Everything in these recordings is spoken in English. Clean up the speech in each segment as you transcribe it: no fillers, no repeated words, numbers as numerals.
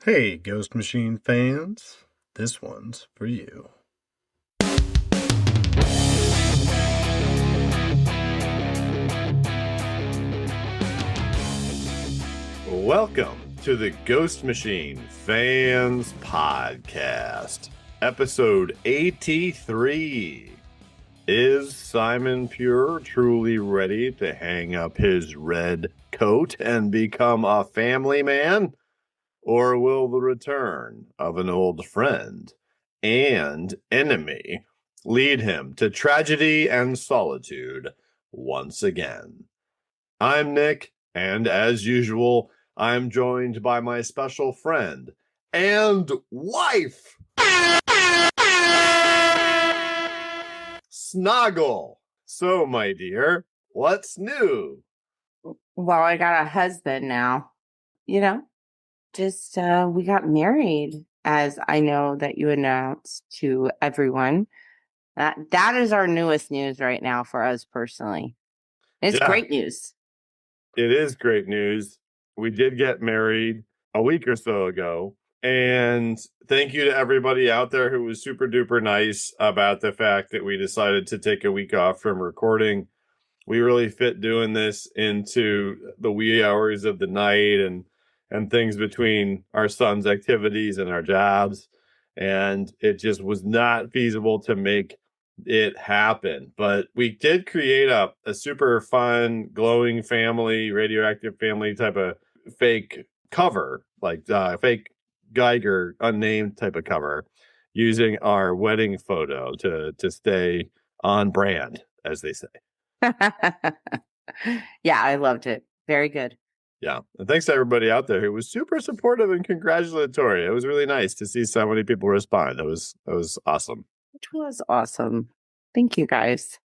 Hey, Ghost Machine fans, this one's for you. Welcome to the Ghost Machine Fans Podcast, episode 83. Is Simon Pure truly ready to hang up his red coat and become a family man? Or will the return of an old friend and enemy lead him to tragedy and solitude once again? I'm Nick, and as usual, I'm joined by my special friend and wife, Snoggle. So, my dear, what's new? Well, I got a husband now. We got married, as I know that you announced to everyone. That is our newest news right now for us personally. It's great news. It is great news. We did get married a week or so ago. And thank you to everybody out there who was super duper nice about the fact that we decided to take a week off from recording. We really fit doing this into the wee hours of the night and things between our son's activities and our jobs. And it just was not feasible to make it happen. But we did create a super fun, glowing family, radioactive family type of fake cover, like fake Geiger unnamed type of cover, using our wedding photo to stay on brand, as they say. Yeah, I loved it. Very good. Yeah. And thanks to everybody out there who was super supportive and congratulatory. It was really nice to see so many people respond. That was awesome. Which was awesome. Thank you, guys.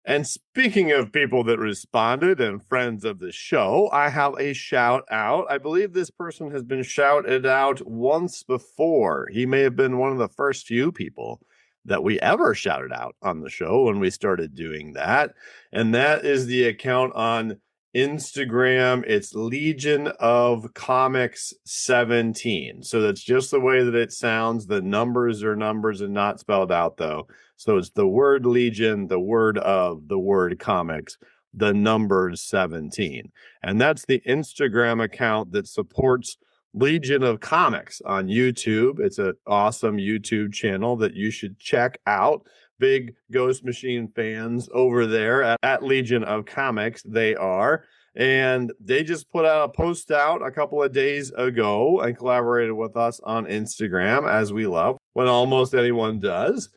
And speaking of people that responded and friends of the show, I have a shout out. I believe this person has been shouted out once before. He may have been one of the first few people that we ever shouted out on the show when we started doing that. And that is the account on Instagram. It's Legion of Comics 17. So that's just the way that it sounds. The numbers are numbers and not spelled out, though. So it's the word Legion, the word of, the word comics, the numbers 17. And that's the Instagram account that supports Legion of Comics on YouTube. It's an awesome YouTube channel that you should check out. Big Ghost Machine fans over there at Legion of Comics, they are. And they just put out a post out a couple of days ago and collaborated with us on Instagram, as we love, when almost anyone does.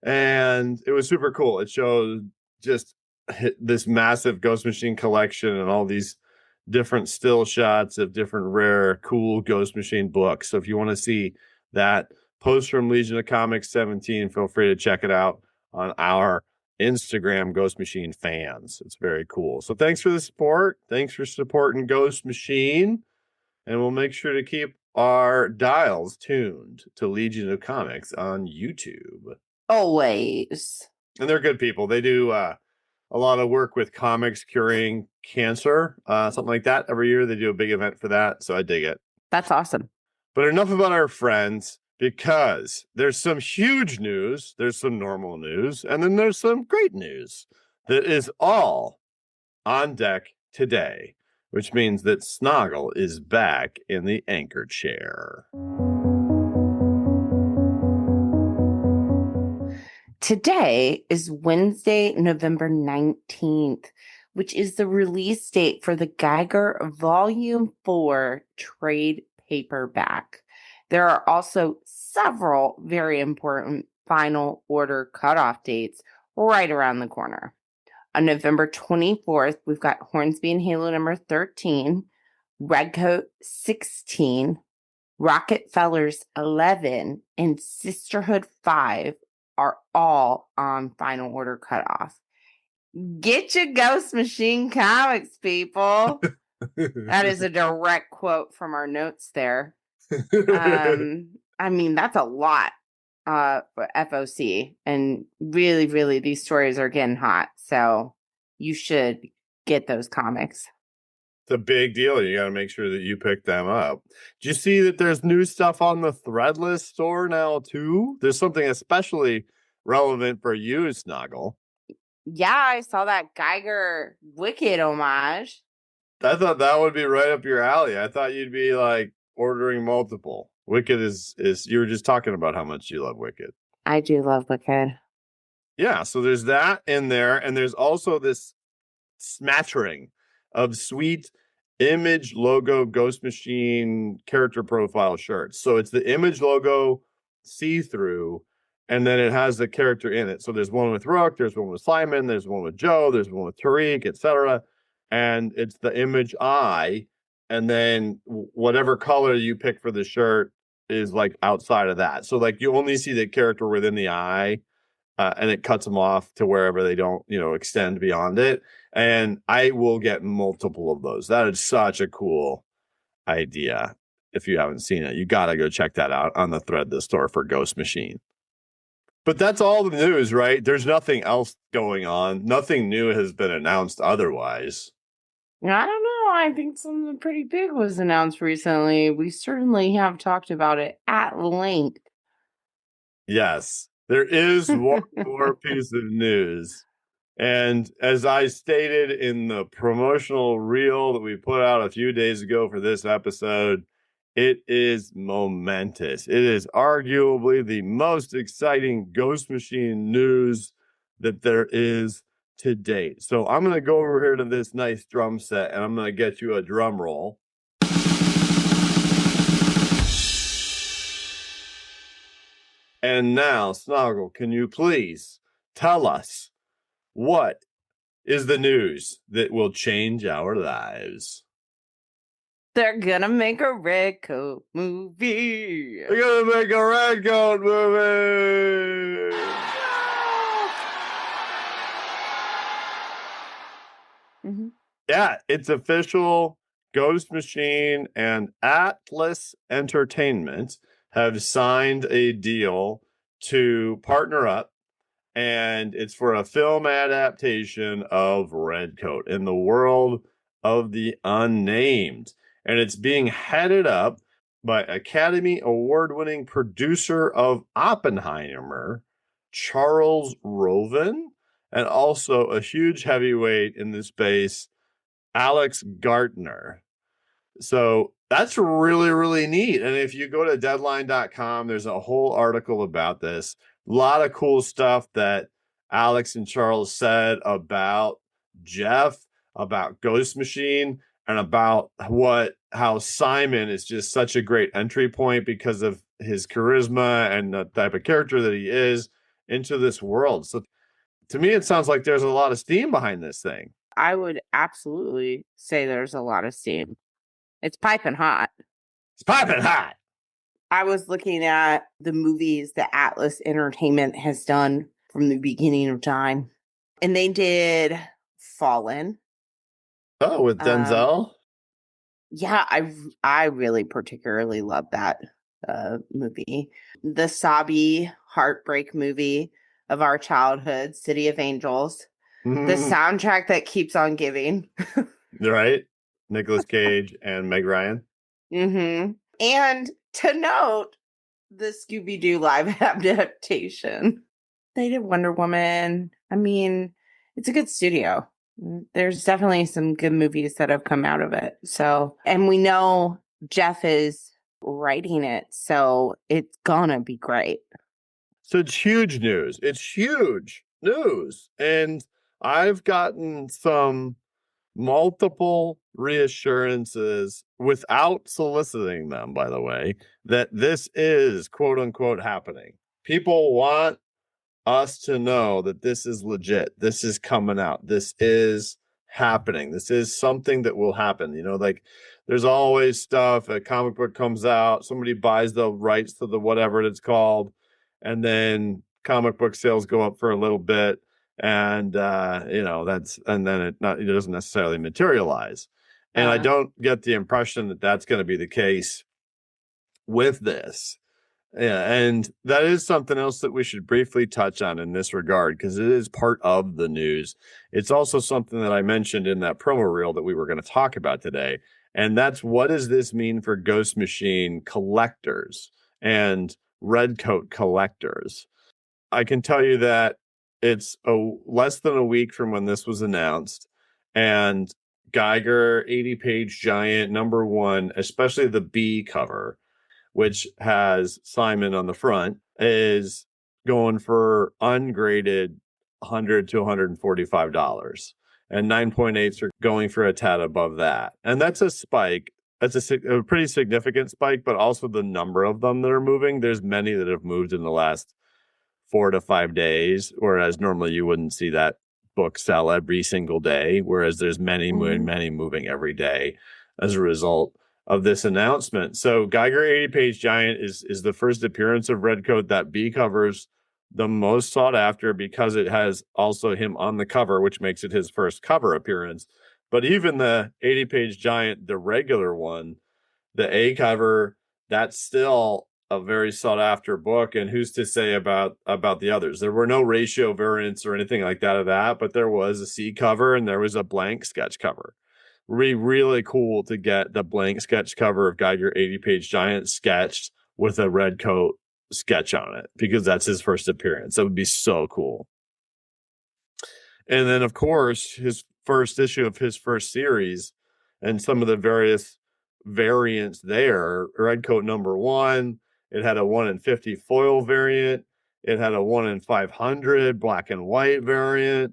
And it was super cool. It showed just this massive Ghost Machine collection and all these different still shots of different rare, cool Ghost Machine books. So if you want to see that post from Legion of Comics 17, feel free to check it out on our Instagram, Ghost Machine fans. It's very cool. So thanks for the support. Thanks for supporting Ghost Machine. And we'll make sure to keep our dials tuned to Legion of Comics on YouTube. Always. And they're good people. They do a lot of work with comics curing cancer, something like that. Every year they do a big event for that. So I dig it. That's awesome. But enough about our friends, because there's some huge news, there's some normal news, and then there's some great news that is all on deck today, which means that Snoggle is back in the anchor chair. Today is Wednesday, November 19th, which is the release date for the Geiger Volume 4 trade paperback. There are also several very important final order cutoff dates right around the corner. On November 24th, we've got Hornsby and Halo number 13, Redcoat 16, Rockefellers 11, and Sisterhood 5 are all on final order cutoff. Get your Ghost Machine comics, people. That is a direct quote from our notes there. I mean, that's a lot for FOC. And really, really, these stories are getting hot. So you should get those comics. It's a big deal. You got to make sure that you pick them up. Do you see that there's new stuff on the Threadless store now too? There's something especially relevant for you, Snoggle. Yeah, I saw that Geiger Wicked homage. I thought that would be right up your alley. I thought you'd be like ordering multiple. Wicked is you were just talking about how much you love Wicked. I do love Wicked. Yeah, so there's that in there, and there's also this smattering of sweet Image logo Ghost Machine character profile shirts. So it's the Image logo see-through, and then it has the character in it. So there's one with Rook, there's one with Simon, there's one with Joe, there's one with Tariq, etc. And it's the Image eye, and then whatever color you pick for the shirt is like outside of that. So like you only see the character within the eye, and it cuts them off to wherever they don't, extend beyond it. And I will get multiple of those. That is such a cool idea. If you haven't seen it, you got to go check that out on the Threadless store for Ghost Machine. But that's all the news, right? There's nothing else going on. Nothing new has been announced otherwise. I don't know. I think something pretty big was announced recently. We certainly have talked about it at length. Yes, there is one more piece of news. And as I stated in the promotional reel that we put out a few days ago for this episode, it is momentous. It is arguably the most exciting Ghost Machine news that there is to date. So I'm going to go over here to this nice drum set and I'm going to get you a drum roll. And now, Snoggle, can you please tell us what is the news that will change our lives? They're gonna make a Redcoat movie. They're gonna make a Redcoat movie. Mm-hmm. Yeah, it's official. Ghost Machine and Atlas Entertainment have signed a deal to partner up, and it's for a film adaptation of Redcoat in the world of the Unnamed. And it's being headed up by Academy Award-winning producer of Oppenheimer, Charles Roven, and also a huge heavyweight in the space, Alex Gardner. So that's really, really neat. And if you go to deadline.com, there's a whole article about this. A lot of cool stuff that Alex and Charles said about Jeff, about Ghost Machine, and about how Simon is just such a great entry point because of his charisma and the type of character that he is into this world. So to me, it sounds like there's a lot of steam behind this thing. I would absolutely say there's a lot of steam. It's piping hot. It's piping hot. I was looking at the movies that Atlas Entertainment has done from the beginning of time. And they did Fallen. Oh, with Denzel? Yeah, I really particularly love that movie. The sobby heartbreak movie of our childhood, City of Angels. The soundtrack that keeps on giving. Right? Nicolas Cage and Meg Ryan. Mm-hmm. And to note, the Scooby-Doo live adaptation. They did Wonder Woman. I mean, it's a good studio. There's definitely some good movies that have come out of it. So, and we know Jeff is writing it, so it's gonna be great. So it's huge news. It's huge news. And I've gotten some multiple reassurances without soliciting them, by the way, that this is quote unquote happening. People want us to know that this is legit. This is coming out. This is happening. This is something that will happen. Like there's always stuff, a comic book comes out, somebody buys the rights to the whatever it's called, and then comic book sales go up for a little bit. And then it doesn't necessarily materialize. And I don't get the impression that that's going to be the case with this. Yeah, and that is something else that we should briefly touch on in this regard because it is part of the news. It's also something that I mentioned in that promo reel that we were going to talk about today. And that's what does this mean for Ghost Machine collectors and Redcoat collectors? I can tell you that it's less than a week from when this was announced, and Geiger 80-page giant #1, especially the B cover, which has Simon on the front, is going for ungraded $100 to $145. And 9.8s are going for a tad above that. And that's a spike. That's a pretty significant spike, but also the number of them that are moving. There's many that have moved in the last 4 to 5 days, whereas normally you wouldn't see that book sell every single day, whereas there's many moving every day as a result of this announcement. So Geiger 80-page giant is the first appearance of Redcoat that B covers the most sought after because it has also him on the cover, which makes it his first cover appearance. But even the 80-page giant, the regular one, the A cover, that's still a very sought after book. And who's to say about the others? There were no ratio variants or anything like that of that, but there was a C cover and there was a blank sketch cover. Really cool to get the blank sketch cover of Geiger 80-page giant sketched with a Redcoat sketch on it because that's his first appearance. That would be so cool. And then, of course, his first issue of his first series and some of the various variants there. Redcoat #1, it had a 1 in 50 foil variant. It had a 1 in 500 black and white variant,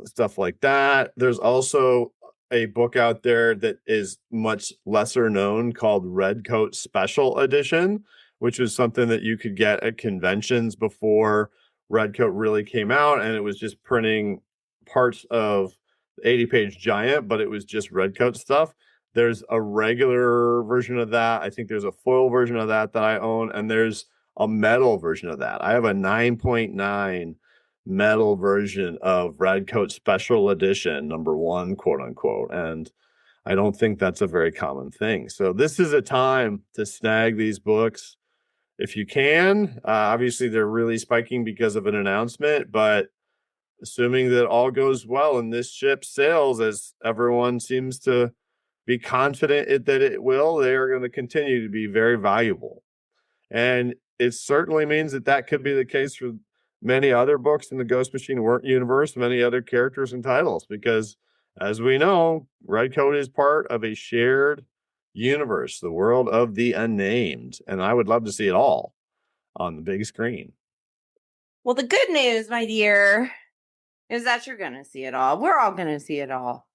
stuff like that. There's also a book out there that is much lesser known called Redcoat Special Edition, which was something that you could get at conventions before Redcoat really came out, and it was just printing parts of the 80-page giant, but it was just Redcoat stuff. There's a regular version of that. I think there's a foil version of that I own, and there's a metal version of that. I have a 9.9 metal version of Redcoat Special Edition #1, quote unquote, and I don't think that's a very common thing. So this is a time to snag these books if you can. Obviously, they're really spiking because of an announcement, but assuming that all goes well and this ship sails, as everyone seems to be confident that it will, they are going to continue to be very valuable. And it certainly means that could be the case for many other books in the Ghost Machine universe, many other characters and titles, because as we know, Redcoat is part of a shared universe, the world of the Unnamed. And I would love to see it all on the big screen. Well, the good news, my dear, is that you're going to see it all. We're all going to see it all.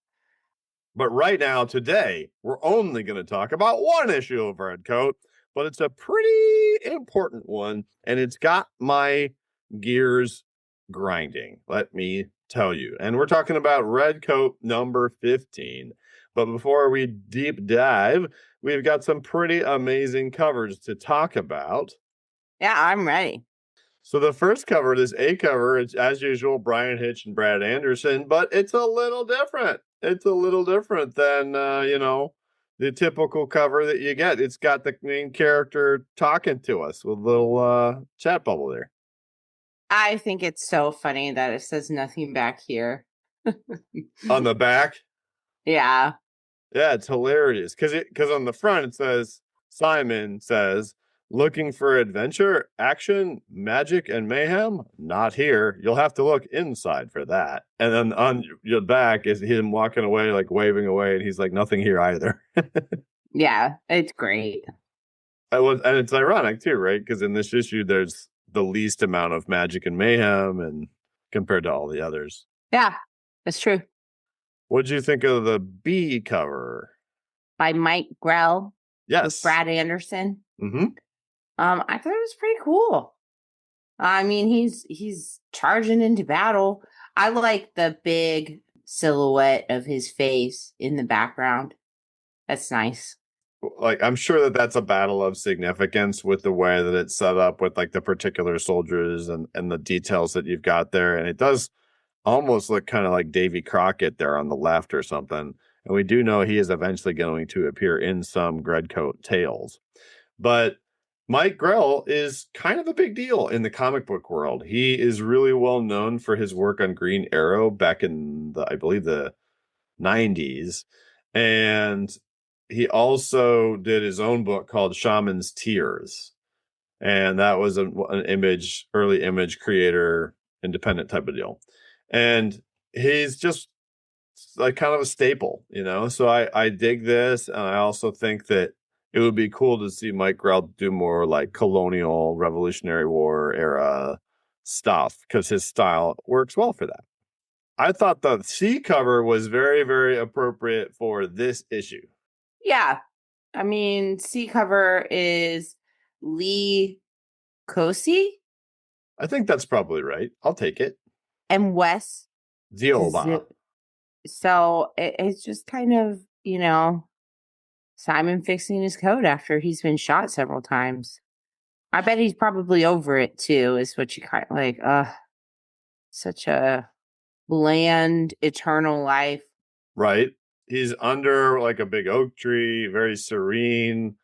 But right now, today, we're only going to talk about one issue of Redcoat, but it's a pretty important one, and it's got my gears grinding, let me tell you. And we're talking about Redcoat #15. But before we deep dive, we've got some pretty amazing covers to talk about. Yeah, I'm ready. So the first cover, this A cover, it's as usual, Brian Hitch and Brad Anderson, but it's a little different. It's a little different than, the typical cover that you get. It's got the main character talking to us with a little chat bubble there. I think it's so funny that it says nothing back here. On the back? Yeah. Yeah, it's hilarious. Because on the front it says, Simon says, looking for adventure, action, magic, and mayhem? Not here. You'll have to look inside for that. And then on your back is him walking away, like waving away, and he's like, nothing here either. Yeah, it's great. And it's ironic too, right? Because in this issue, there's the least amount of magic and mayhem, and compared to all the others. Yeah, that's true. What'd you think of the B cover? By Mike Grell. Yes. With Brad Anderson. Mm-hmm. I thought it was pretty cool. I mean, he's charging into battle. I like the big silhouette of his face in the background. That's nice. Like, I'm sure that that's a battle of significance with the way that it's set up with like the particular soldiers and the details that you've got there. And it does almost look kind of like Davy Crockett there on the left or something. And we do know he is eventually going to appear in some Redcoat tales. But Mike Grell is kind of a big deal in the comic book world. He is really well known for his work on Green Arrow back in I believe, the 90s. And he also did his own book called Shaman's Tears. And that was an early image creator, independent type of deal. And he's just like kind of a staple, So I dig this, and I also think that it would be cool to see Mike Grell do more like colonial Revolutionary War era stuff because his style works well for that. I thought the C cover was very, very appropriate for this issue. Yeah. I mean, C cover is Lee Cosi I think that's probably right. I'll take it. and Wes. Zioba. So it's just kind of, Simon fixing his coat after he's been shot several times. I bet he's probably over it too, is what you kind of like, such a bland, eternal life. Right. He's under like a big oak tree, very serene.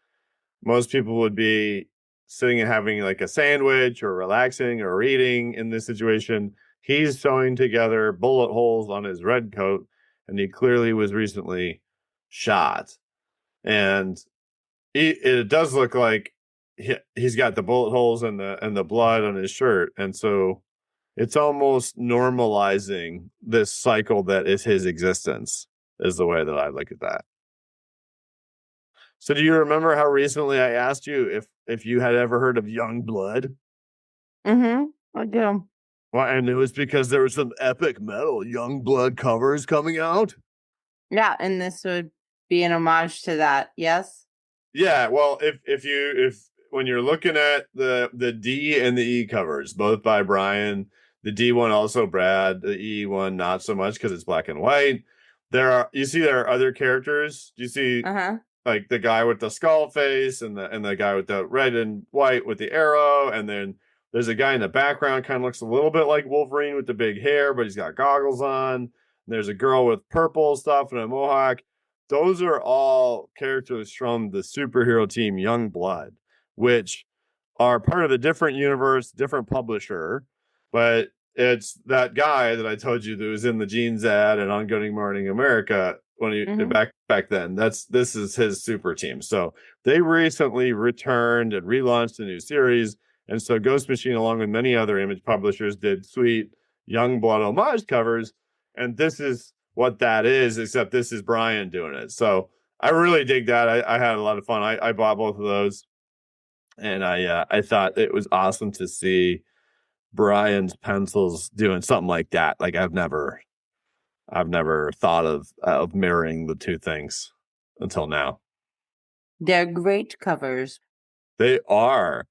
Most people would be sitting and having like a sandwich or relaxing or reading in this situation. He's sewing together bullet holes on his red coat, and he clearly was recently shot. And it does look like he's got the bullet holes and the blood on his shirt, and so it's almost normalizing this cycle that is his existence, is the way that I look at that. So do you remember how recently I asked you if you had ever heard of Young Blood? Mm-hmm. I do. Well, and it was because there was some epic metal Young Blood covers coming out. Yeah, and this would be an homage to that. Yes. Yeah, well, if when you're looking at the D and the E covers, both by Brian, the D one also Brad, the E one not so much because it's black and white. There are other characters. Do you see like the guy with the skull face and the guy with the red and white with the arrow, and then there's a guy in the background kind of looks a little bit like Wolverine with the big hair, but he's got goggles on. And there's a girl with purple stuff and a mohawk. Those are all characters from the superhero team Young Blood, which are part of a different universe, different publisher, but it's that guy that I told you that was in the jeans ad and on Good Morning America when he back then. This is his super team. So they recently returned and relaunched a new series, and so Ghost Machine, along with many other image publishers, did sweet Young Blood homage covers, and this is what that is, except this is Brian doing it. So I really dig that. I had a lot of fun. I bought both of those, and I thought it was awesome to see Brian's pencils doing something like that. Like I've never thought of mirroring the two things until now. They're great covers. They are.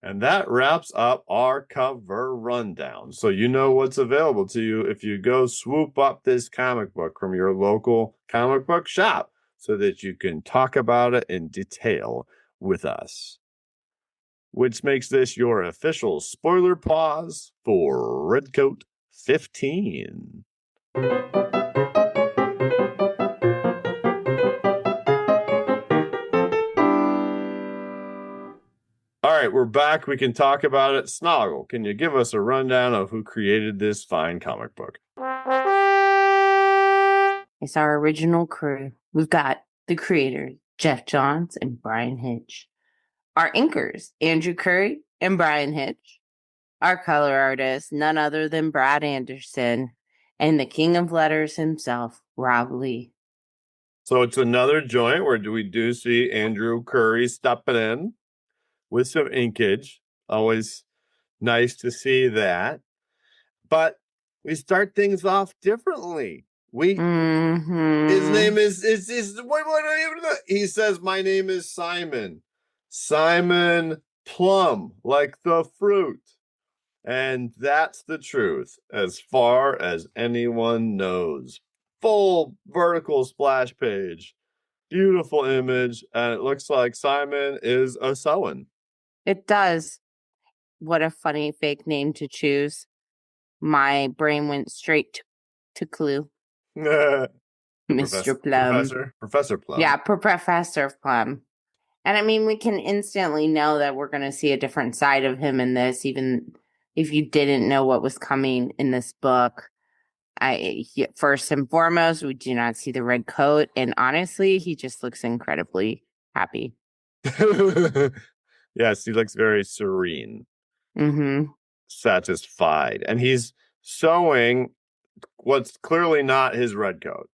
And that wraps up our cover rundown. So you know what's available to you if you go swoop up this comic book from your local comic book shop so that you can talk about it in detail with us. Which makes this your official spoiler pause for Redcoat 15. All right, we're back. We can talk about it. Snoggle, can you give us a rundown of who created this fine comic book? It's our original crew. We've got the creators, Jeff Johns and Brian Hitch. Our inkers, Andrew Curry and Brian Hitch. Our color artist, none other than Brad Anderson. And the king of letters himself, Rob Lee. So it's another joint where we do see Andrew Curry stepping in with some inkage. Always nice to see that. But we start things off differently. His name is what he says, my name is Simon. Simon Plum, like the fruit. And that's the truth, as far as anyone knows. Full vertical splash page. Beautiful image, and it looks like Simon is a sewing. It does. What a funny fake name to choose. My brain went straight to Clue. Mr. Plum. Professor Plum. Yeah, Professor Plum. And I mean, we can instantly know that we're going to see a different side of him in this, even if you didn't know what was coming in this book. First and foremost, we do not see the red coat. And honestly, he just looks incredibly happy. Yes, he looks very serene, Mm-hmm. satisfied. And he's sewing what's clearly not his red coat.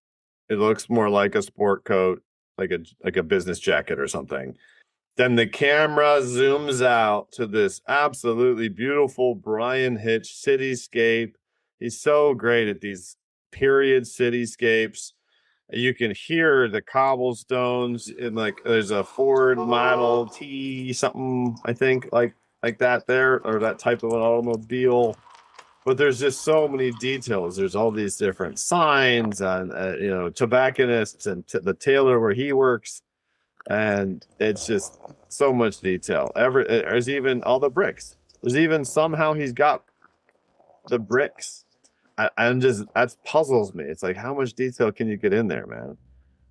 It looks more like a sport coat, like a business jacket or something. Then the camera zooms out to this absolutely beautiful Brian Hitch cityscape. He's so great at these period cityscapes. You can hear the cobblestones in like there's a Ford Model T something I think like that there or that type of an automobile. But there's just so many details. There's all these different signs and tobacconists and the tailor where he works, and it's just so much detail. There's even all the bricks. There's even somehow he's got the bricks. I'm just that puzzles me. It's like how much detail can you get in there, man?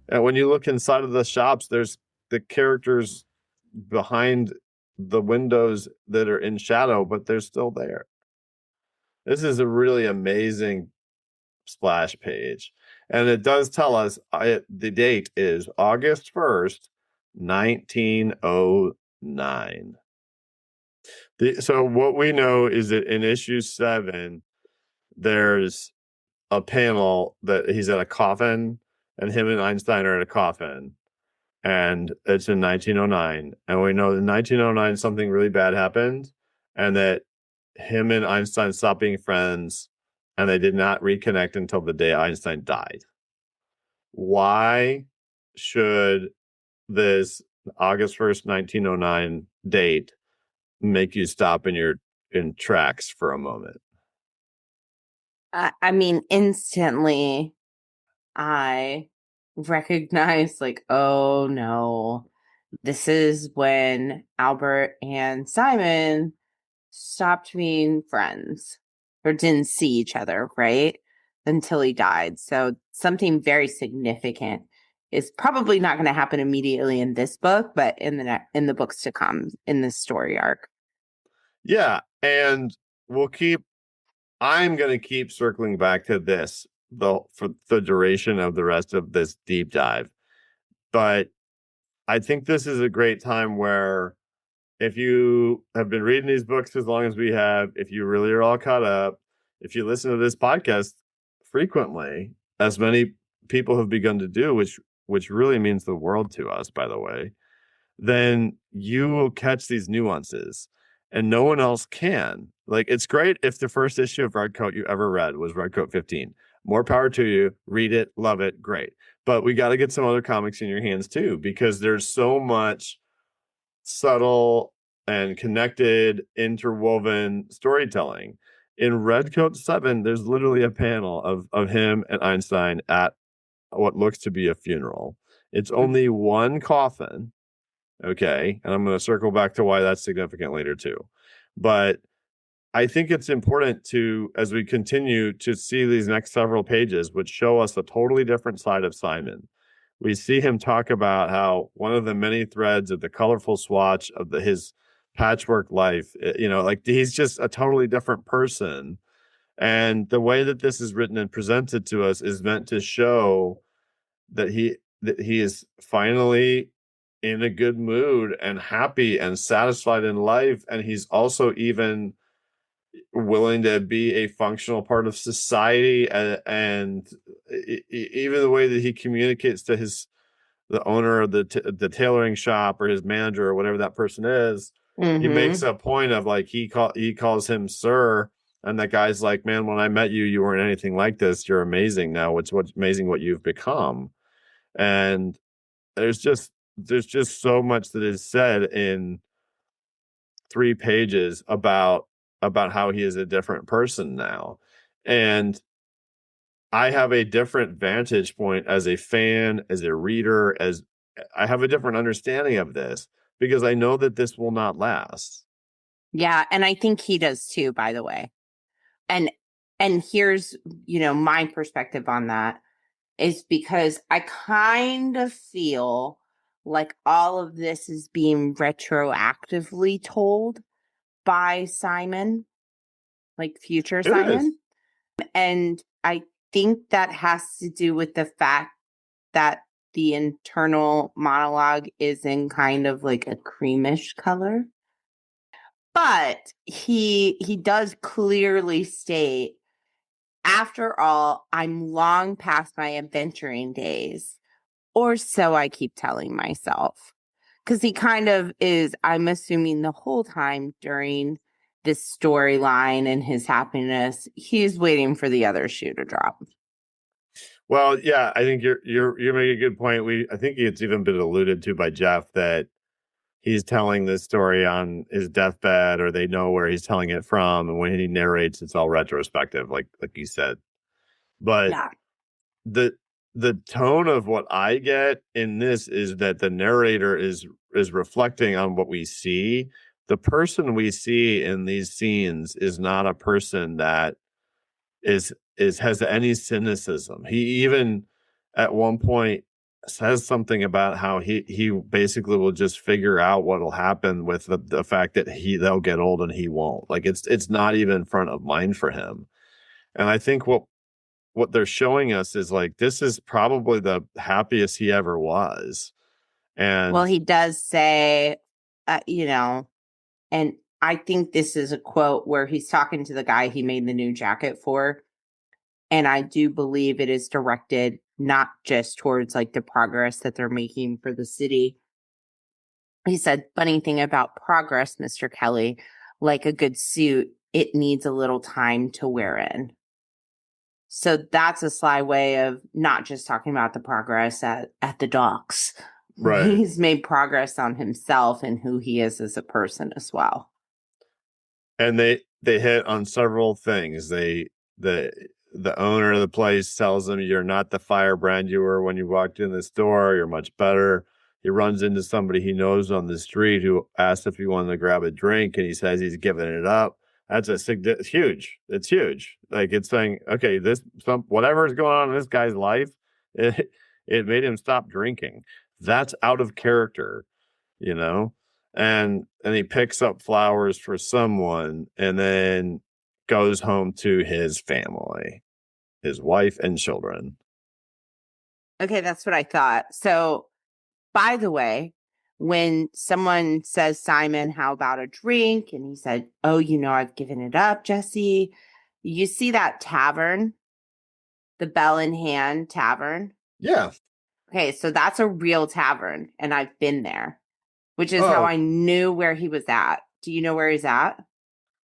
And when you look inside of the shops, there's the characters behind the windows that are in shadow, but they're still there. This is a really amazing splash page. And it does tell us the date is August 1st, 1909. So what we know is that in issue 7, there's a panel that he's at a coffin and him and Einstein are at a coffin. And it's in 1909. And we know in 1909 something really bad happened and that him and Einstein stopped being friends and they did not reconnect until the day Einstein died. Why should this August 1st, 1909 date make you stop in tracks for a moment? I mean, instantly, I recognize, like, oh no, this is when Albert and Simon stopped being friends or didn't see each other, right? Until he died. So something very significant is probably not going to happen immediately in this book, but in the books to come in this story arc. Yeah, and I'm going to keep circling back to this for the duration of the rest of this deep dive. But I think this is a great time where if you have been reading these books as long as we have, if you really are all caught up, if you listen to this podcast frequently, as many people have begun to do, which really means the world to us, by the way, then you will catch these nuances and no one else can. Like, it's great if the first issue of Redcoat you ever read was Redcoat 15. More power to you. Read it, love it, great. But we got to get some other comics in your hands too, because there's so much subtle and connected, interwoven storytelling. In Redcoat 7, there's literally a panel of him and Einstein at what looks to be a funeral. It's only one coffin. Okay. And I'm going to circle back to why that's significant later too. But I think it's important to, as we continue to see these next several pages, which show us a totally different side of Simon. We see him talk about how one of the many threads of the colorful swatch of his patchwork life, like he's just a totally different person. And the way that this is written and presented to us is meant to show that he is finally in a good mood and happy and satisfied in life. And he's also even willing to be a functional part of society. And even the way that he communicates to the owner of the tailoring shop or his manager or whatever that person is, he makes a point of like, he calls him sir. And that guy's like, man, when I met you, you weren't anything like this. You're amazing now. What's amazing what you've become. And there's just so much that is said in 3 pages about how he is a different person now. And I have a different vantage point as a fan, as a reader, as I have a different understanding of this because I know that this will not last. Yeah, and I think he does too, by the way. And here's, my perspective on that is because I kind of feel like all of this is being retroactively told by Simon, like future Simon. And I think that has to do with the fact that the internal monologue is in kind of like a creamish color. But he does clearly state, after all, I'm long past my adventuring days, or so I keep telling myself. Because he kind of is, I'm assuming the whole time during this storyline and his happiness, he's waiting for the other shoe to drop. Well, yeah, I think you're making a good point. I think it's even been alluded to by Jeff that he's telling this story on his deathbed, or they know where he's telling it from, and when he narrates, it's all retrospective, like you said. But Yeah. the tone of what I get in this is that the narrator is reflecting on what we see. The person we see in these scenes is not a person that is has any cynicism. He even at one point says something about how he basically will just figure out what'll happen with the fact that they'll get old and he won't. Like it's not even front of mind for him. And I think what they're showing us is like this is probably the happiest he ever was. And well, he does say, and I think this is a quote where he's talking to the guy he made the new jacket for. And I do believe it is directed not just towards like the progress that they're making for the city. He said, funny thing about progress, Mr. Kelly, like a good suit, it needs a little time to wear in. So that's a sly way of not just talking about the progress at the docks. right. He's made progress on himself and who he is as a person as well. And they hit on several things. The owner of the place tells him, you're not the firebrand you were when you walked in the store. You're much better. He runs into somebody he knows on the street who asked if he wanted to grab a drink, and he says he's giving it up. That's it's huge. It's huge. Like it's saying, okay, whatever is going on in this guy's life, it made him stop drinking. That's out of character, you know? And he picks up flowers for someone and then goes home to his family, his wife and children. Okay, that's what I thought. So, by the way, when someone says, Simon, how about a drink? And he said, oh, I've given it up, Jesse. You see that tavern, the Bell in Hand tavern? Yeah. Okay, so that's a real tavern, and I've been there, which is how I knew where he was at. Do you know where he's at?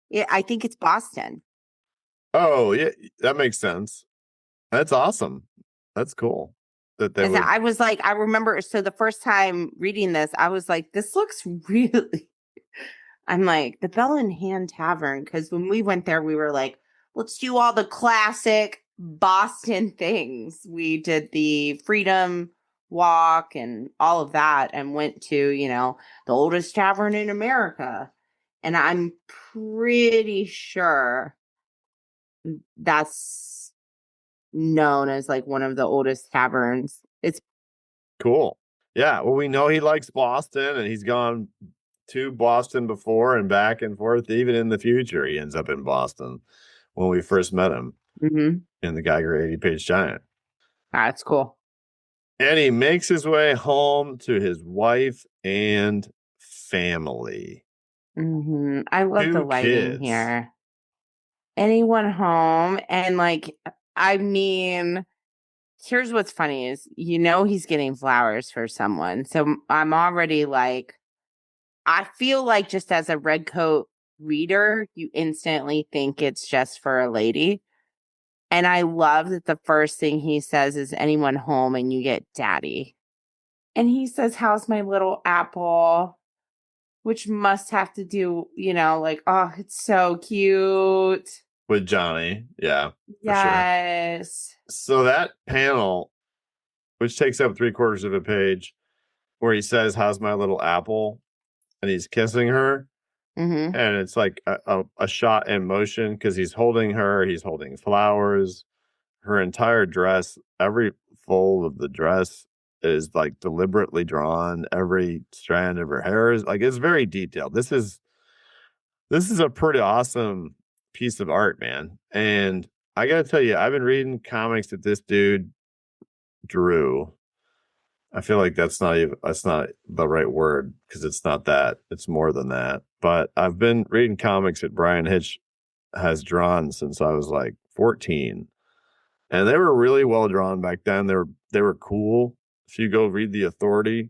Yeah, I think it's Boston. Oh, yeah, that makes sense. That's awesome. That's cool. I was like, I remember, so the first time reading this, I was like, this looks really, I'm like, the Bell in Hand Tavern, because when we went there, we were like, let's do all the classic Boston things. We did the Freedom Walk and all of that, and went to, the oldest tavern in America. And I'm pretty sure that's known as like one of the oldest taverns. It's cool. Yeah. Well, we know he likes Boston, and he's gone to Boston before and back and forth. Even in the future, he ends up in Boston when we first met him in the Geiger 80-page giant. That's cool. And he makes his way home to his wife and family. I love 2 the lighting kids. here. Anyone home? And like, I mean, here's what's funny is, he's getting flowers for someone. So I'm already like, I feel like just as a Redcoat reader, you instantly think it's just for a lady. And I love that the first thing he says is, anyone home? And you get daddy. And he says, how's my little apple? Which must have to do, like, oh, it's so cute. With Johnny. Yeah. Yes. Sure. So that panel, which takes up 3/4 of a page, where he says, how's my little apple? And he's kissing her. And it's like a shot in motion because he's holding her, he's holding flowers, her entire dress, every fold of the dress is like deliberately drawn. Every strand of her hair is like, it's very detailed. This is a pretty awesome piece of art, man. And I gotta tell you, I've been reading comics that this dude drew. I feel like that's not the right word, because it's not that. It's more than that. But I've been reading comics that Brian Hitch has drawn since I was like 14. And they were really well drawn back then. They were cool if you go read The Authority.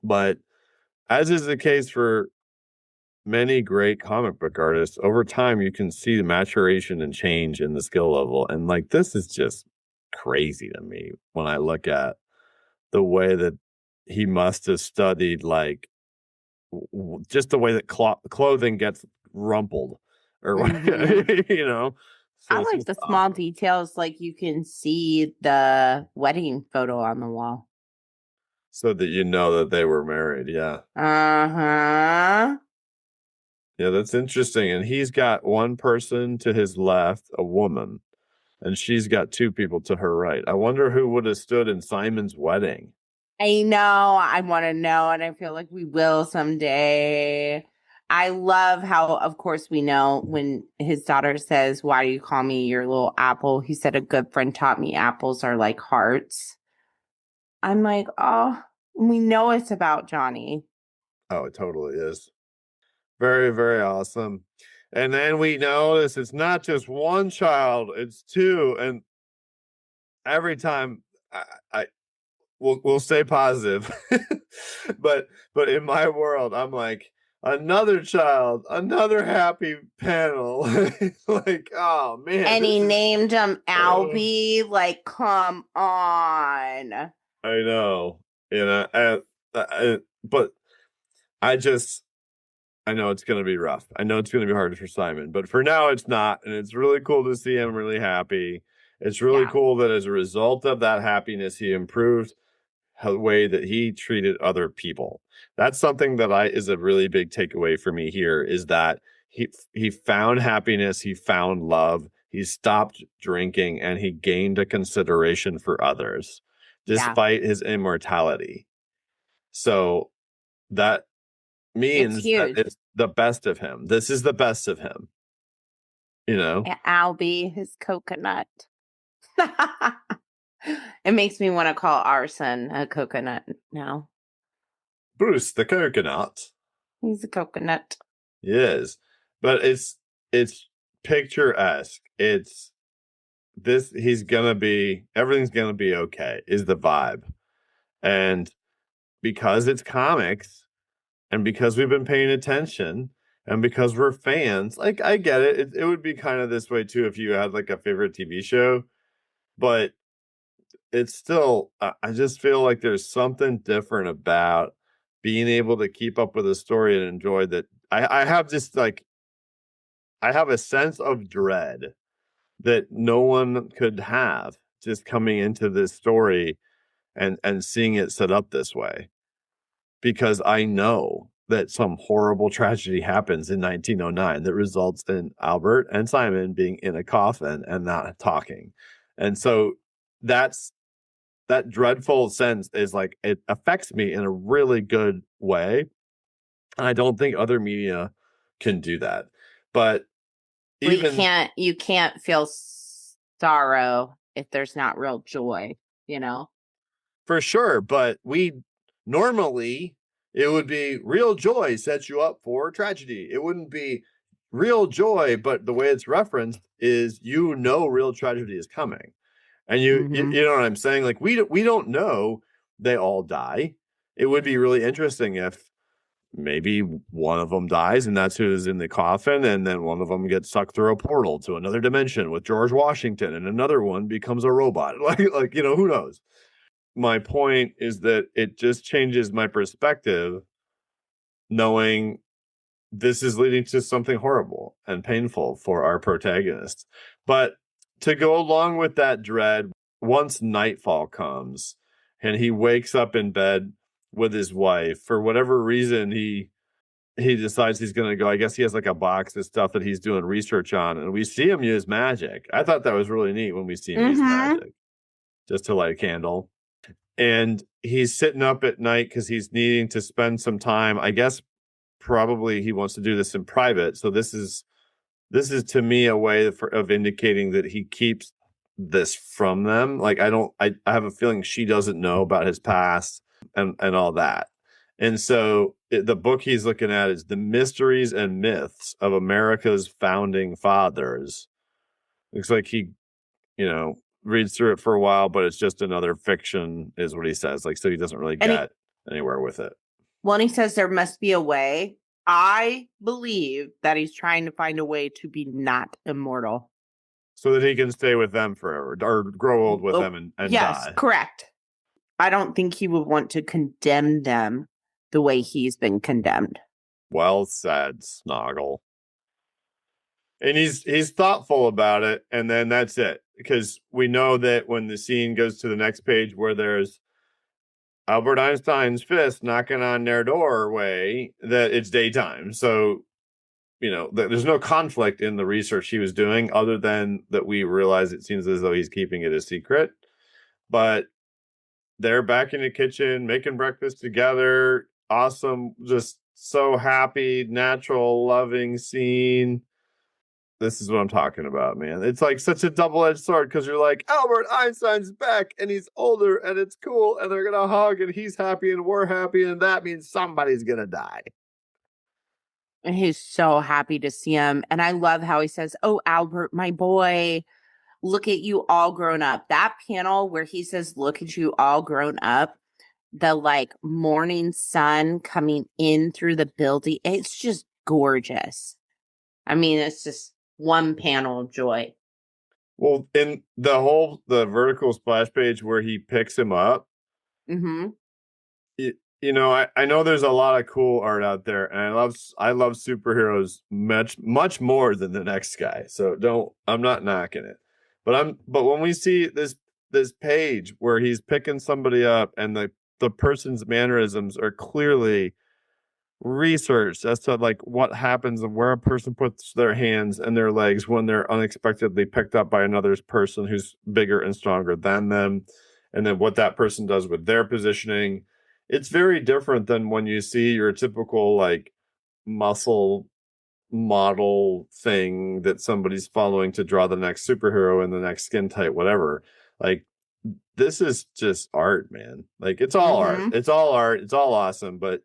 But as is the case for many great comic book artists, over time you can see the maturation and change in the skill level. And like, this is just crazy to me when I look at the way that he must have studied, like, just the way that clothing gets rumpled or Mhm. you know. So I it's like just the small details, like you can see the wedding photo on the wall. so that you know that they were married. Yeah. Uh-huh. Yeah, that's interesting. And he's got one person to his left, a woman, and she's got two people to her right. I wonder who would have stood in Simon's wedding. I know. I want to know, and I feel like we will someday. I love how, of course, we know when his daughter says, "Why do you call me your little apple?" He said, "A good friend taught me apples are like hearts." I'm like, oh, we know it's about Johnny. Oh, it totally is. Very, very awesome. And then we notice it's not just one child, it's two. And every time I we'll stay positive. but in my world, I'm like, another child, another happy panel. Like, oh man, And he named him uh, Albie. Like, come on. I know, you know, but I just I know it's going to be rough. I know it's going to be hard for Simon, but for now it's not. And it's really cool to see him really happy. It's really Yeah. cool that as a result of that happiness, he improved the way that he treated other people. That's something that is a really big takeaway for me here, is that he found happiness, he found love, he stopped drinking, and he gained a consideration for others Yeah. despite his immortality. So that It's means that huge. it's the best of him. This is the best of him, you know? Albie, his coconut. It makes me want to call our son a coconut now. Bruce the coconut. He's a coconut. Yes. But it's picturesque. It's this everything's gonna be okay, is the vibe. And because it's comics, and because we've been paying attention, and because we're fans, like, I get it. It would be kind of this way too if you had like a favorite TV show, but it's still, I just feel like there's something different about being able to keep up with a story and enjoy that. I have just like, I have a sense of dread that no one could have, just coming into this story and seeing it set up this way, because I know that some horrible tragedy happens in 1909 that results in Albert and Simon being in a coffin and not talking. And so that's that dreadful sense is like, it affects me in a really good way. And I don't think other media can do that. But Well, even you can't feel sorrow if there's not real joy, you know? for sure, but we normally, it would be real joy sets you up for tragedy. It wouldn't be real joy, but the way it's referenced is, real tragedy is coming. And you know what I'm saying? Like, we don't know they all die. It would be really interesting if maybe one of them dies and that's who's in the coffin, and then one of them gets sucked through a portal to another dimension with George Washington, and another one becomes a robot. Like, who knows? My point is that it just changes my perspective, knowing this is leading to something horrible and painful for our protagonists. But to go along with that dread, once nightfall comes and he wakes up in bed with his wife, for whatever reason, he decides he's going to go. I guess he has like a box of stuff that he's doing research on, and we see him use magic. I thought that was really neat when we see him use magic, just to light a candle. And he's sitting up at night because he's needing to spend some time. I guess probably he wants to do this in private. So this is to me a way of indicating that he keeps this from them. Like I have a feeling she doesn't know about his past and all that. And so the book he's looking at is The Mysteries and Myths of America's Founding Fathers. Looks like he, reads through it for a while, but it's just another fiction, is what he says. Like, so he doesn't really get anywhere with it. Well, he says there must be a way. I believe that he's trying to find a way to be not immortal. So that he can stay with them forever or grow old with them and yes, die. Correct. I don't think he would want to condemn them the way he's been condemned. Well said, Snoggle. And he's thoughtful about it, and then that's it. Because we know that when the scene goes to the next page where there's Albert Einstein's fist knocking on their doorway, that it's daytime. So, there's no conflict in the research he was doing other than that we realize it seems as though he's keeping it a secret. But they're back in the kitchen making breakfast together. Awesome. Just so happy, natural, loving scene. This is what I'm talking about, man. It's like such a double-edged sword because you're like, Albert Einstein's back and he's older and it's cool and they're going to hug and he's happy and we're happy and that means somebody's going to die. And he's so happy to see him. And I love how he says, "Oh, Albert, my boy, look at you all grown up." That panel where he says, "Look at you all grown up," the morning sun coming in through the building. It's just gorgeous. I mean, it's just one panel of joy. Well, in the vertical splash page where he picks him up, mm-hmm. I know there's a lot of cool art out there, and I love superheroes much more than the next guy. So I'm not knocking it, but when we see this page where he's picking somebody up and the person's mannerisms are clearly research as to what happens and where a person puts their hands and their legs when they're unexpectedly picked up by another person who's bigger and stronger than them, and then what that person does with their positioning. It's very different than when you see your typical muscle model thing that somebody's following to draw the next superhero in the next skin tight whatever. This is just art, man. It's all art. It's all art. It's all awesome, but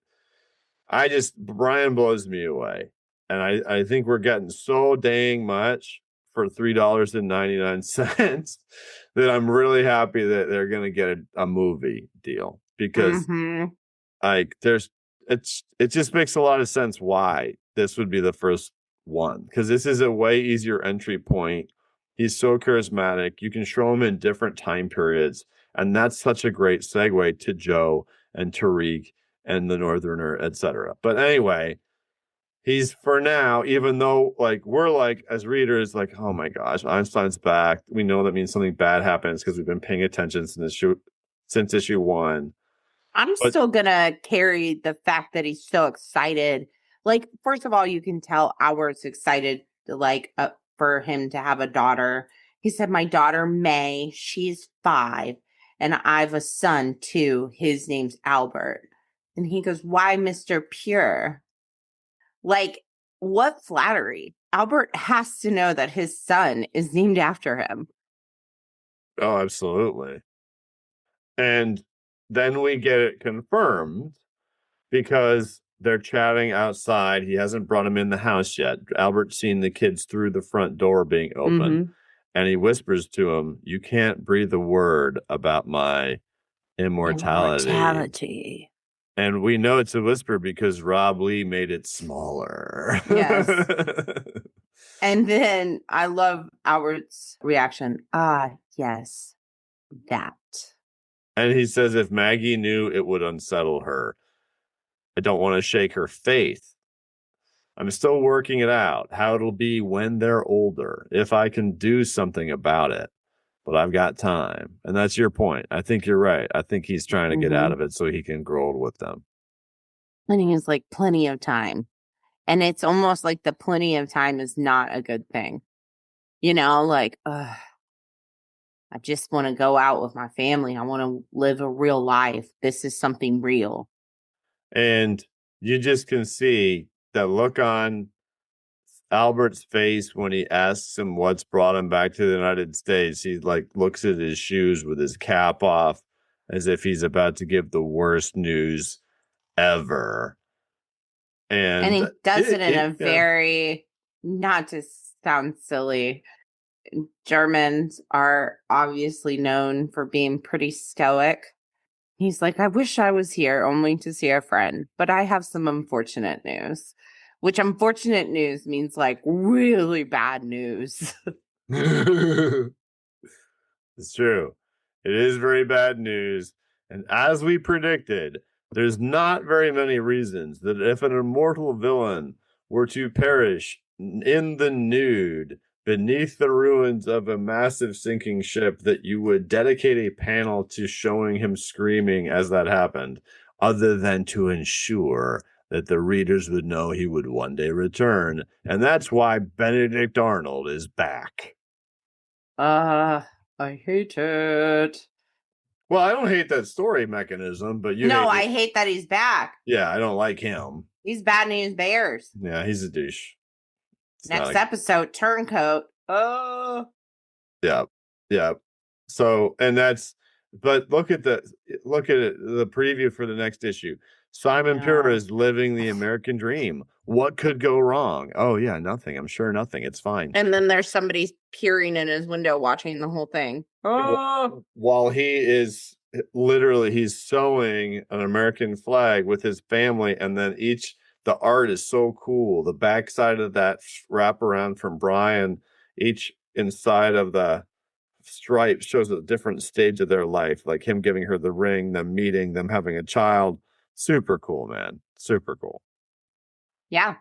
Brian blows me away. And I think we're getting so dang much for $3.99 that I'm really happy that they're going to get a movie deal because it just makes a lot of sense why this would be the first one, because this is a way easier entry point. He's so charismatic. You can show him in different time periods. And that's such a great segue to Joe and Tariq and the Northerner, etc. But anyway, he's, for now, even though we're as readers, oh my gosh, Einstein's back. We know that means something bad happens because we've been paying attention since issue 1. I'm still gonna carry the fact that he's so excited. First of all, you can tell Albert's excited to for him to have a daughter. He said, "My daughter May, she's 5, and I have a son too. His name's Albert." And he goes, "Why Mr. Pure?" What flattery. Albert has to know that his son is named after him. Oh, absolutely. And then we get it confirmed because they're chatting outside. He hasn't brought him in the house yet. Albert's seen the kids through the front door being open. And he whispers to him, "You can't breathe a word about my immortality." And we know it's a whisper because Rob Lee made it smaller. Yes. And then I love Albert's reaction. "Ah, yes, that." And he says, "If Maggie knew, it would unsettle her. I don't want to shake her faith. I'm still working it out, how it'll be when they're older, if I can do something about it. But I've got time." And that's your point. I think you're right. I think he's trying to get out of it so he can grow old with them. And he's plenty of time. And it's almost like the plenty of time is not a good thing. Ugh. I just want to go out with my family. I want to live a real life. This is something real. And you just can see the look on Albert's face when he asks him what's brought him back to the United States. He like looks at his shoes with his cap off as if he's about to give the worst news ever. And he does it in a yeah. very, not to sound silly, Germans are obviously known for being pretty stoic. He's like, I wish I was here only to see a friend, but I have some unfortunate news, which unfortunate news means like really bad news. It's true. It is very bad news. And as we predicted, there's not very many reasons that if an immortal villain were to perish in the nude beneath the ruins of a massive sinking ship, that you would dedicate a panel to showing him screaming as that happened, other than to ensure that the readers would know he would one day return. And that's why Benedict Arnold is back. I hate it. Well, I don't hate that story mechanism, but I hate that he's back. Yeah, I don't like him. He's bad news bears. Yeah, he's a douche. Next episode, Turncoat. Oh. Yeah. So, and but look at the preview for the next issue. Simon Pure is living the American dream. What could go wrong? Oh yeah, nothing. I'm sure nothing. It's fine. And then there's somebody peering in his window watching the whole thing. Oh. While he is he's sewing an American flag with his family, and then the art is so cool. The backside of that wraparound from Brian, each inside of the stripe shows a different stage of their life, like him giving her the ring, them meeting, them having a child. Super cool, man. Super cool. Yeah.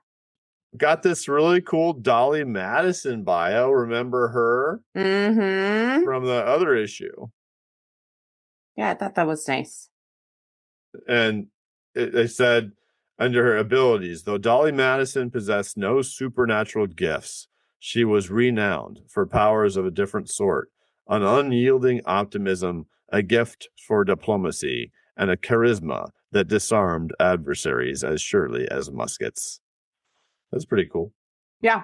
Got this really cool Dolly Madison bio. Remember her? Mm-hmm. From the other issue. Yeah, I thought that was nice. And they said, under her abilities, though Dolly Madison possessed no supernatural gifts, she was renowned for powers of a different sort, an unyielding optimism, a gift for diplomacy, and a charisma that disarmed adversaries as surely as muskets. That's pretty cool. Yeah.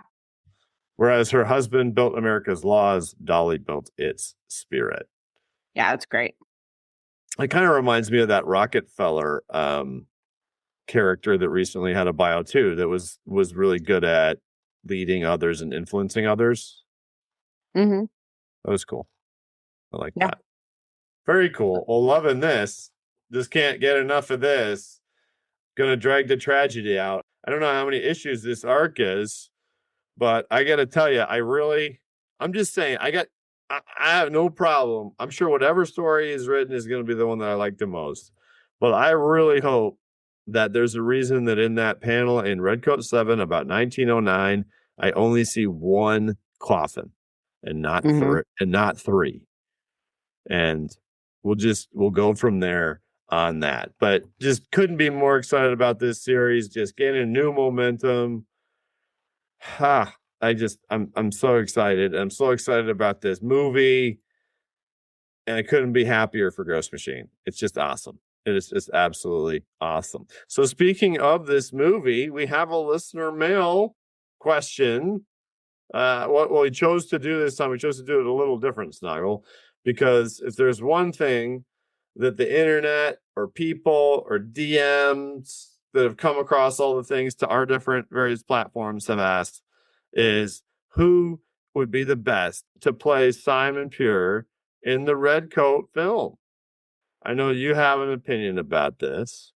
Whereas her husband built America's laws, Dolly built its spirit. Yeah, that's great. It kind of reminds me of that Rockefeller character that recently had a bio too, that was really good at leading others and influencing others. Mm-hmm. That was cool. I like that. Very cool. Well, loving this. Just can't get enough of this. Gonna drag the tragedy out. I don't know how many issues this arc is, but I gotta tell you, I'm just saying, I have no problem. I'm sure whatever story is written is going to be the one that I like the most. But I really hope that there's a reason that in that panel in Redcoat 7 about 1909, I only see one coffin and not three. And we'll go from there on that. But just couldn't be more excited about this series. Just getting new momentum. I'm so excited. I'm so excited about this movie, and I couldn't be happier for Ghost Machine. It's just awesome. It is just absolutely awesome. So speaking of this movie, we have a listener mail question. What we chose to do this time, we chose to do it a little different, Snoggle, because if there's one thing that the internet or people or DMs that have come across all the things to our different various platforms have asked, is who would be the best to play Simon Pure in the Redcoat film? I know you have an opinion about this,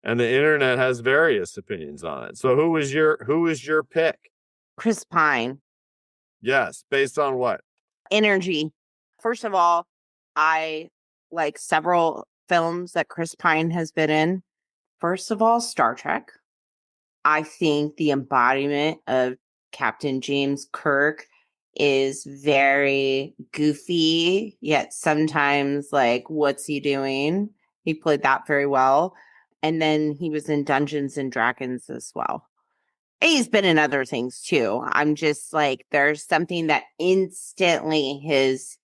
and the internet has various opinions on it. So who is your pick? Chris Pine. Yes, based on what? Energy. First of all, I like several films that Chris Pine has been in. First of all, Star Trek. I think the embodiment of Captain James Kirk is very goofy, yet sometimes like, what's he doing? He played that very well. And then he was in Dungeons and Dragons as well. He's been in other things too. I'm just like, there's something that instantly his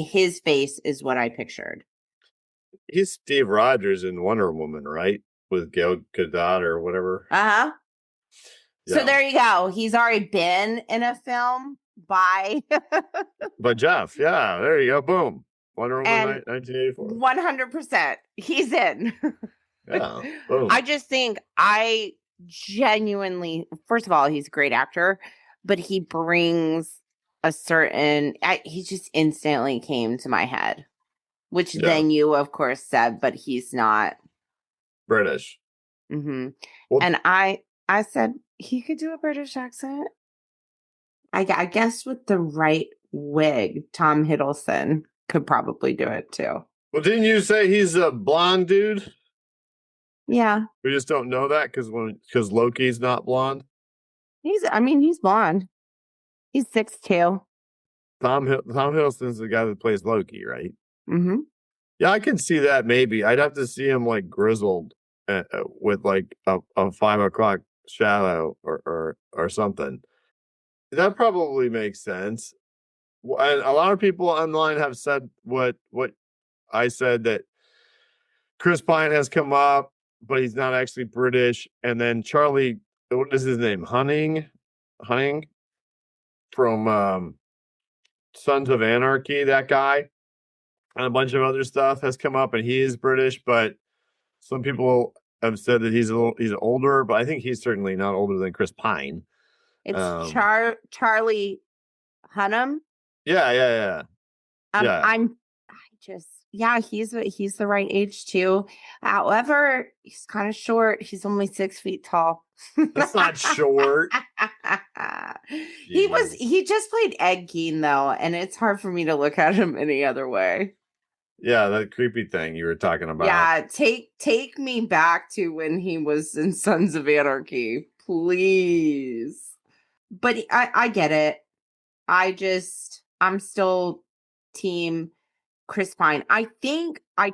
his face is what I pictured. He's Steve Rogers in Wonder Woman, right? With Gal Gadot or whatever. Uh-huh. Yeah. So there you go. He's already been in a film by But Jeff, yeah, there you go. Boom. Wonder Woman and 1984. 100%. He's in. Yeah. Boom. I just think I genuinely, first of all, he's a great actor, but he brings a certain, he just instantly came to my head, which then you, of course, said, but he's not British. Mm-hmm. Well, and I said he could do a British accent. I guess with the right wig, Tom Hiddleston could probably do it too. well, didn't you say he's a blonde dude? Yeah. We just don't know that because Loki's not blonde. He's blonde. He's 6'2". Tom Hiddleston's the guy that plays Loki, right? Mm-hmm. Yeah, I can see that maybe. I'd have to see him like grizzled with like a 5 o'clock shadow or something. That probably makes sense. And a lot of people online have said what I said, that Chris Pine has come up, but he's not actually British. And then Charlie, what is his name? Hunting from Sons of Anarchy, that guy, and a bunch of other stuff has come up, and he is British, but some people have said that he's older, but I think he's certainly not older than Chris Pine. It's Charlie Hunnam. Yeah. He's the right age too. However, he's kind of short. He's only 6 feet tall. That's not short. He just played Ed Gein though, and it's hard for me to look at him any other way. Yeah, that creepy thing you were talking about. Yeah, take me back to when he was in Sons of Anarchy, please. But I get it. I'm still team Chris Pine. I think I'm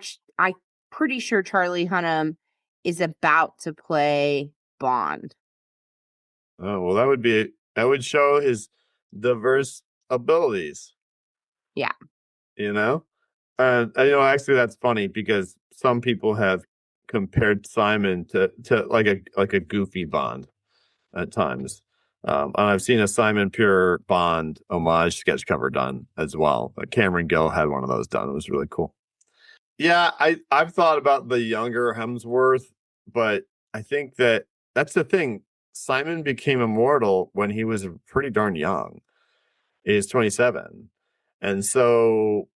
pretty sure Charlie Hunnam is about to play Bond. Oh, well, that would show his diverse abilities. Yeah. Actually that's funny because some people have compared Simon to like a goofy Bond at times. And I've seen a Simon Pure Bond homage sketch cover done as well. Cameron Gill had one of those done. It was really cool. Yeah, I've thought about the younger Hemsworth, but I think that's the thing. Simon became immortal when he was pretty darn young. He's 27. And so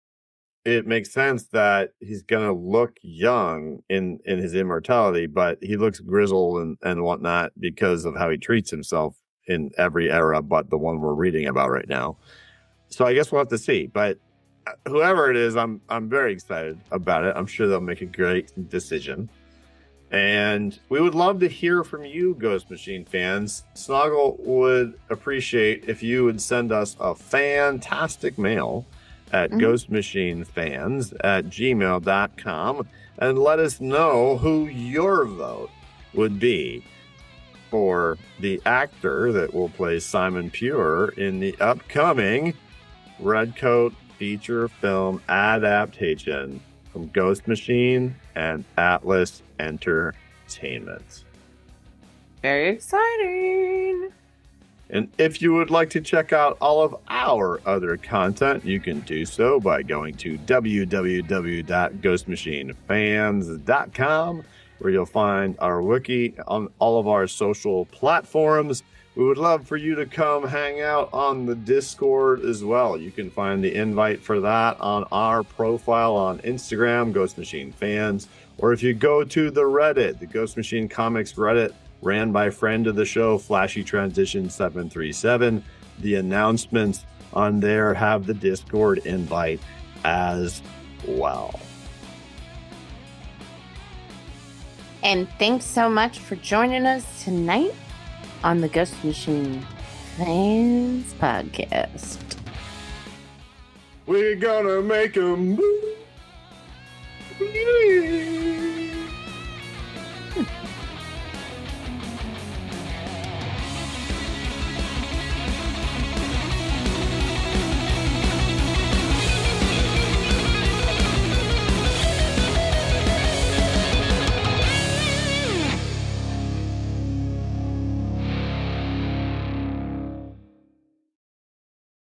it makes sense that he's going to look young in his immortality, but he looks grizzled and whatnot because of how he treats himself in every era but the one we're reading about right now. So I guess we'll have to see. But whoever it is, I'm very excited about it. I'm sure they'll make a great decision. And we would love to hear from you, Ghost Machine fans. Snoggle would appreciate if you would send us a fantastic mail at ghostmachinefans@gmail.com and let us know who your vote would be for the actor that will play Simon Pure in the upcoming Redcoat feature film adaptation from Ghost Machine and Atlas Entertainment. Very exciting. And if you would like to check out all of our other content, you can do so by going to www.ghostmachinefans.com, where you'll find our wiki on all of our social platforms. We would love for you to come hang out on the Discord as well. You can find the invite for that on our profile on Instagram, Ghost Machine Fans, or if you go to the Reddit, the Ghost Machine Comics Reddit, ran by friend of the show, Flashy Transition 737. The announcements on there have the Discord invite as well. And thanks so much for joining us tonight on the Ghost Machine Fans Podcast. We're gonna make a move.